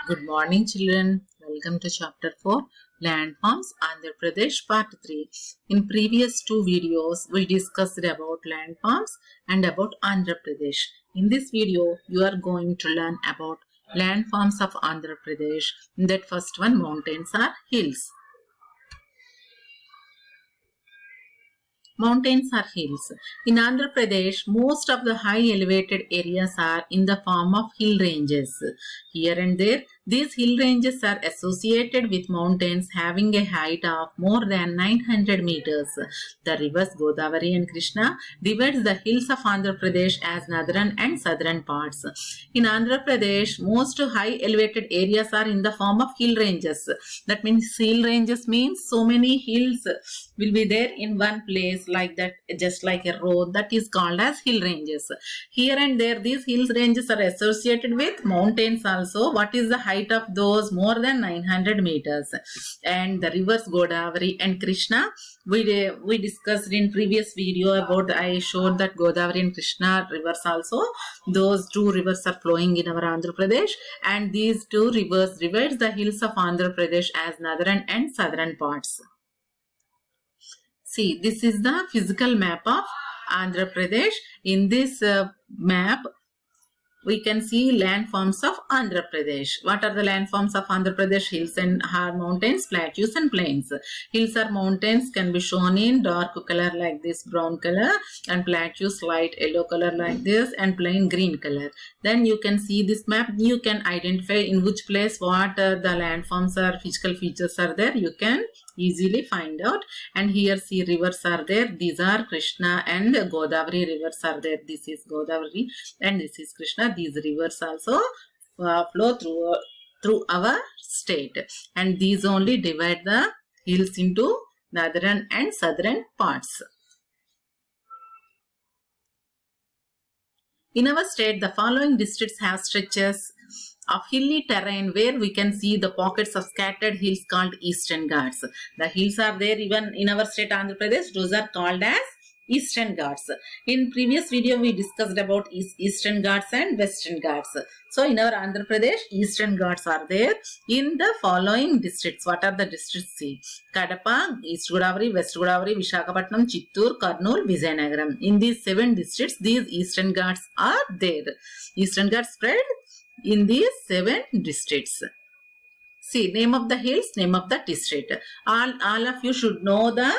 Good morning, children. Welcome to chapter 4, Landforms, Andhra Pradesh, part 3. In previous two videos, we discussed about landforms and about Andhra Pradesh. In this video, you are going to learn about landforms of Andhra Pradesh. In that first one, mountains are hills. Mountains are hills. In Andhra Pradesh, most of the high elevated areas are in the form of hill ranges. Here and there, these hill ranges are associated with mountains having a height of more than 900 meters. The rivers Godavari and Krishna divides the hills of Andhra Pradesh as northern and southern parts. In Andhra Pradesh, most high elevated areas are in the form of hill ranges. That means hill ranges means so many hills will be there in one place like that, just like a road, that is called as hill ranges. Here and there, these hill ranges are associated with mountains also. What is the height of those? More than 900 meters. And the rivers Godavari and Krishna, we discussed in previous video about, I showed that Godavari and Krishna rivers also, those two rivers are flowing in our Andhra Pradesh, and these two rivers divides the hills of Andhra Pradesh as northern and southern parts. See, this is the physical map of Andhra Pradesh. In this map, we can see landforms of Andhra Pradesh. What are the landforms of Andhra Pradesh? Hills and mountains, plateaus and plains. Hills or mountains can be shown in dark color like this, brown color, and plateaus light yellow color like this, and plain green color. Then you can see this map. You can identify in which place what the landforms or physical features are there. You can easily find out. And here see rivers are there. These are Krishna and Godavari rivers are there. This is Godavari and this is Krishna. These rivers also flow through our state, and these only divide the hills into northern and southern parts. In our state, the following districts have stretches of hilly terrain where we can see the pockets of scattered hills called Eastern Ghats. The hills are there even in our state Andhra Pradesh. Those are called as Eastern Ghats. In previous video, we discussed about Eastern Ghats and Western Ghats. So, in our Andhra Pradesh, Eastern Ghats are there in the following districts. What are the districts? See, Kadapa, East Godavari, West Godavari, Visakhapatnam, Chittoor, Kurnool, Vizagaram. In these 7 districts, these Eastern Ghats are there. Eastern Ghats spread in these 7 districts. See, name of the hills, name of the district. All of you should know the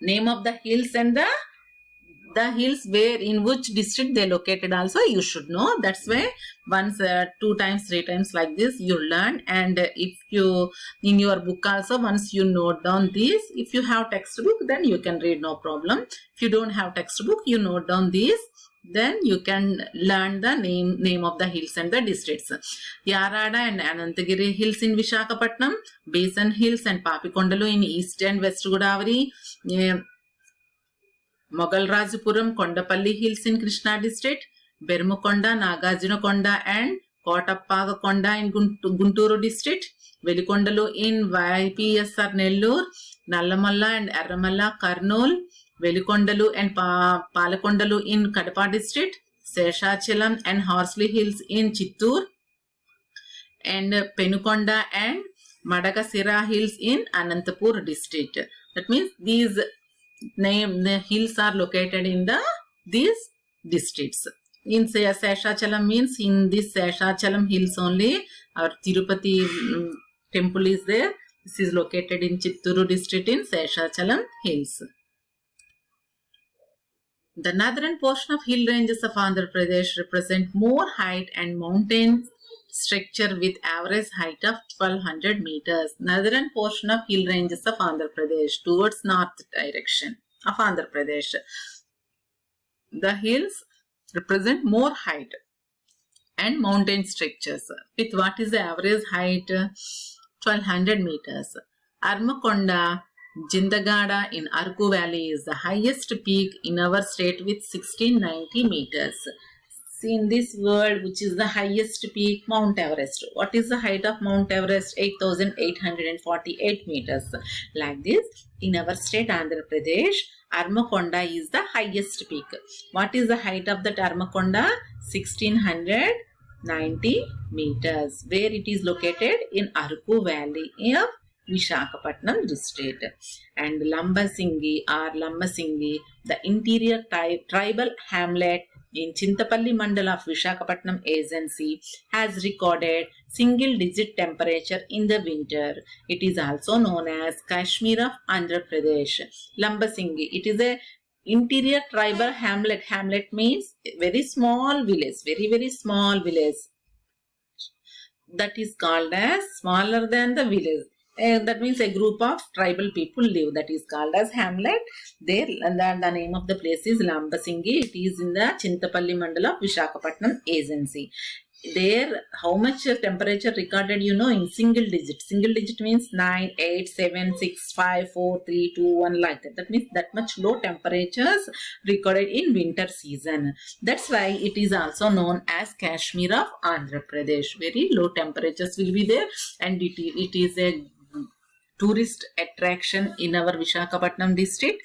name of the hills and the hills where in which district they located also you should know. That's why once 2 times 3 times like this you learn. And if you in your book also once you note down these, if you have textbook then you can read, no problem. If you don't have textbook, you note down these, then you can learn the name of the hills and the districts. Yarada and Anantagiri hills in Visakhapatnam, Basin hills and Papikondalu in East and West Godavari, Mogalrajapuram, Kondapalli hills in Krishna district, Bermukonda, Nagarjunakonda and Kottappaga in Guntur district, Velikondalu in YPSR Nellore, Nallamalla and Erramalla Kurnool, Velikondalu and Palakondalu in Kadapa district, Seshachalam and Horsley hills in Chittoor, and Penukonda and Madagasira hills in Anantapur district. That means these the hills are located in these districts. In Seshachalam means in this Seshachalam hills only our Tirupati temple is there. This is located in Chittoor district in Seshachalam hills. The northern portion of hill ranges of Andhra Pradesh represent more height and mountain structure with average height of 1200 meters. Northern portion of hill ranges of Andhra Pradesh towards north direction of Andhra Pradesh. The hills represent more height and mountain structures with what is the average height? 1200 meters. Armakonda, Jindagada in Arku Valley is the highest peak in our state with 1690 meters. See in this world, which is the highest peak? Mount Everest. What is the height of Mount Everest? 8,848 meters. Like this, in our state Andhra Pradesh, Armakonda is the highest peak. What is the height of that Armakonda? 1600 90 meters, where it is located in Aruku Valley of Vishakhapatnam district. And Lambasingi or Lambasingi, the interior tribal hamlet in Chintapalli Mandal of Vishakhapatnam agency, has recorded single digit temperature in the winter. It is also known as Kashmir of Andhra Pradesh. Lambasingi, it is a interior tribal hamlet. Hamlet means very small village, very small village, that is called as smaller than the village. That means a group of tribal people live, that is called as hamlet. There, the name of the place is Lambasingi. It is in the Chintapalli Mandal of Vishakhapatnam agency. There, how much temperature recorded, in single digit. Single digit means 9, 8, 7, 6, 5, 4, 3, 2, 1, like that. That means that much low temperatures recorded in winter season. That's why it is also known as Kashmir of Andhra Pradesh. Very low temperatures will be there, and it is a tourist attraction in our Vishakhapatnam district.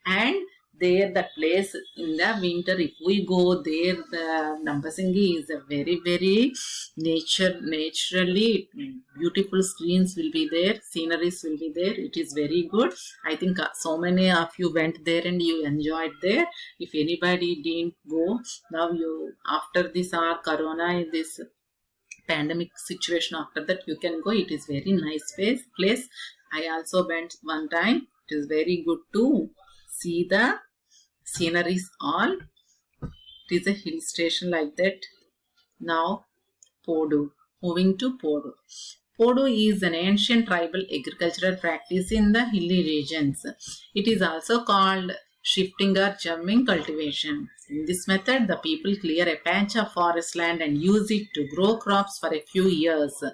And there, the place in the winter, if we go there, the Lambasingi is a very naturally beautiful screens will be there, sceneries will be there. It is very good. I think so many of you went there and you enjoyed there. If anybody didn't go, now you, after this corona, this pandemic situation, after that you can go. It is very nice place. I also went one time. It is very good to see the sceneries all. It is a hill station like that. Now Podu. Moving to Podu. Podu is an ancient tribal agricultural practice in the hilly regions. It is also called shifting or jamming cultivation. In this method, the people clear a patch of forest land and use it to grow crops for a few years,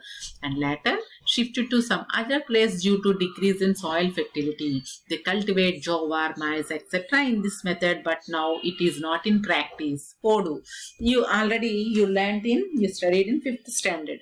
and later shift it to some other place due to decrease in soil fertility. They cultivate jowar, maize, etc. in this method, but now it is not in practice. Podu. You studied in 5th standard.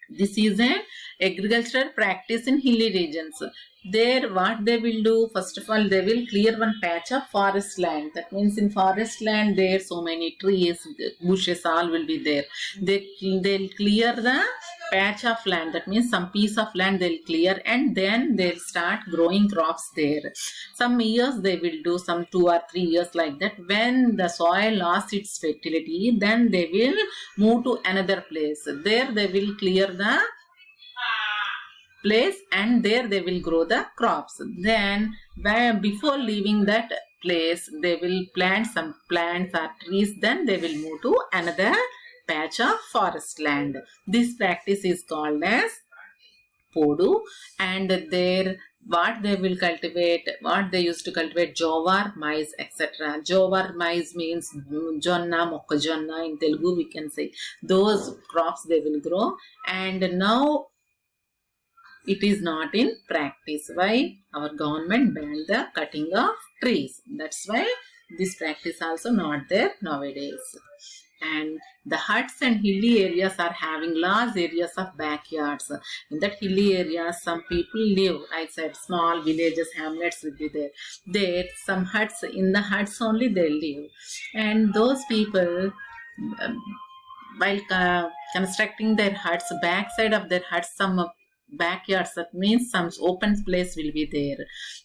This is an agricultural practice in hilly regions. There, what they will do, first of all, they will clear one patch of forest land. That means in forest land, there so many trees, bushes, all will be there. They'll clear the patch of land. That means some piece of land they'll clear, and then they'll start growing crops there. Some years they will do, some 2 or 3 years like that. When the soil lost its fertility, then they will move to another place. There they will clear the place, and there they will grow the crops. Then before leaving that place, they will plant some plants or trees. Then they will move to another patch of forest land. This practice is called as Podu. And there, what they will cultivate, what they used to cultivate, jowar, maize, etc. Jowar, maize means jonna, mokkajonna in Telugu we can say. Those crops they will grow, and now it is not in practice. Why? Our government banned the cutting of trees. That's why this practice also not there nowadays. And the huts and hilly areas are having large areas of backyards. In that hilly areas, some people live. I said small villages, hamlets will be there. There, some huts, in the huts only they live. And those people, while constructing their huts, backside of their huts, some backyards, that means some open place will be there.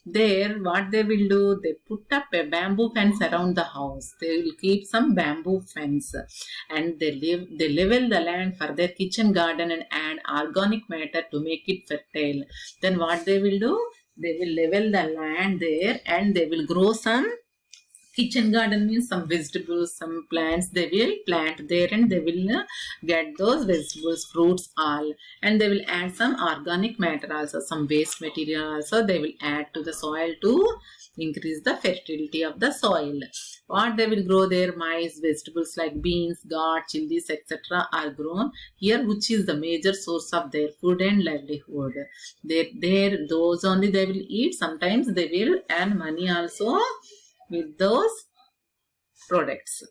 There, what they will do, they put up a bamboo fence around the house. They will keep some bamboo fence, and they level the land for their kitchen garden and add organic matter to make it fertile. Then what they will do, they will level the land there, and they will grow some kitchen garden, means some vegetables, some plants they will plant there, and they will get those vegetables, fruits, all. And they will add some organic matter also, some waste material also they will add to the soil to increase the fertility of the soil. What they will grow there, maize, vegetables like beans, gourd, chilies, etc. are grown here, which is the major source of their food and livelihood. Those only they will eat. Sometimes they will earn money also with those products.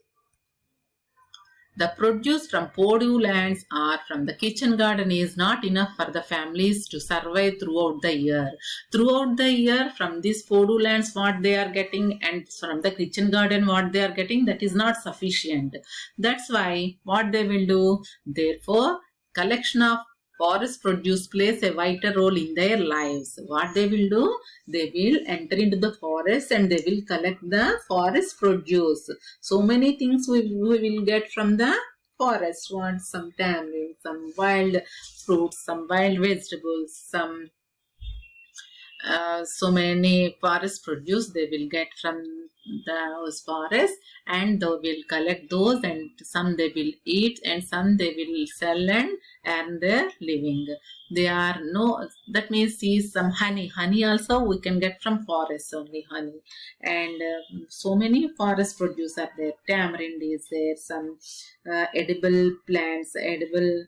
The produce from Podu lands or from the kitchen garden is not enough for the families to survive throughout the year. Throughout the year, from these Podu lands, what they are getting, and from the kitchen garden, what they are getting, that is not sufficient. That's why what they will do, therefore, collection of forest produce plays a vital role in their lives. What they will do, they will enter into the forest and they will collect the forest produce. So many things we will get from the forest. Want some tamarind, some wild fruits, some wild vegetables, some so many forest produce they will get from those forests, and they will collect those, and some they will eat and some they will sell and earn their living. They are no, that means see some honey also we can get from forests only, honey. And so many forest produce are there. Tamarind is there, some edible plants, edible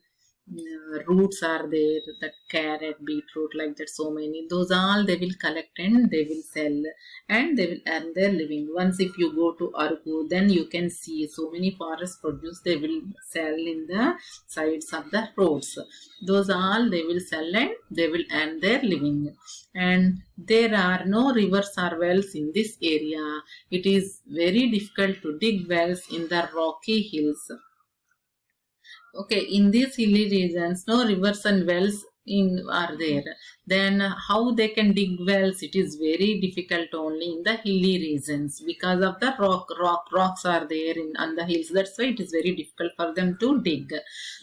roots are there, that carrot, beetroot, like that, so many. Those all they will collect and they will sell and they will earn their living. Once if you go to Aruku, then you can see so many forest produce they will sell in the sides of the roads. Those all they will sell and they will earn their living. And there are no rivers or wells in this area. It is very difficult to dig wells in the rocky hills. Okay, in these hilly regions, no rivers and wells are there. Then how they can dig wells? It is very difficult only in the hilly regions because of the rocks are there on the hills. That's why it is very difficult for them to dig.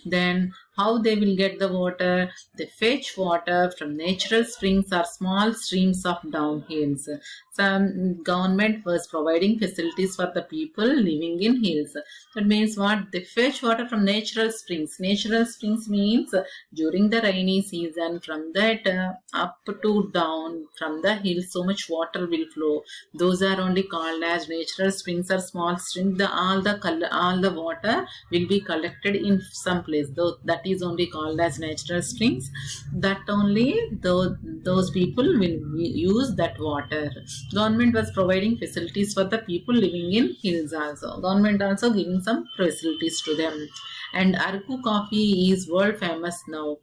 Then how they will get the water? They fetch water from natural springs or small streams of downhills. Some government was providing facilities for the people living in hills. That means what? They fetch water from natural springs. Natural springs means during the rainy season, from that up to down, from the hills, so much water will flow. Those are only called as natural springs or small streams. All the water will be collected in some place. That is only called as natural springs. That only those people will use that water. Government was providing facilities for the people living in hills also. Government also giving some facilities to them. And Aruku coffee is world famous now.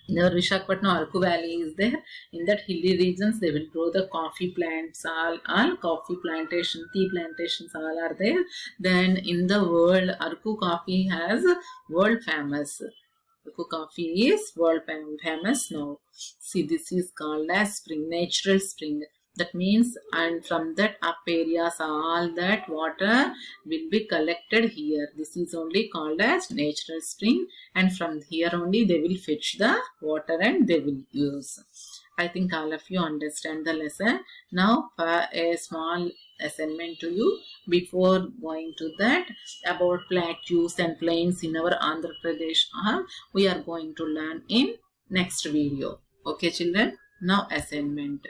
The Visakhapatnam Aruku Valley is there. In that hilly regions, they will grow the coffee plants, all coffee plantation, tea plantations, all are there. Then in the world, Aruku coffee has world famous. Aruku coffee is world famous now. See, this is called as spring, natural spring. That means, and from that up areas, all that water will be collected here. This is only called as natural spring, and from here only they will fetch the water and they will use. I think all of you understand the lesson. Now for a small assignment to you before going to that about plateaus and plains in our Andhra Pradesh, we are going to learn in next video. Okay children, now assignment.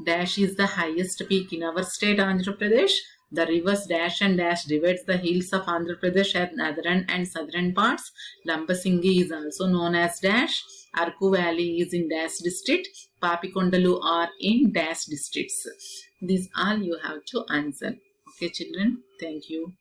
Dash is the highest peak in our state Andhra Pradesh. The rivers Dash and Dash divides the hills of Andhra Pradesh at northern and southern parts. Lambasingi is also known as Dash. Aruku Valley is in Dash district. Papikondalu are in Dash districts. These all you have to answer. Okay children, thank you.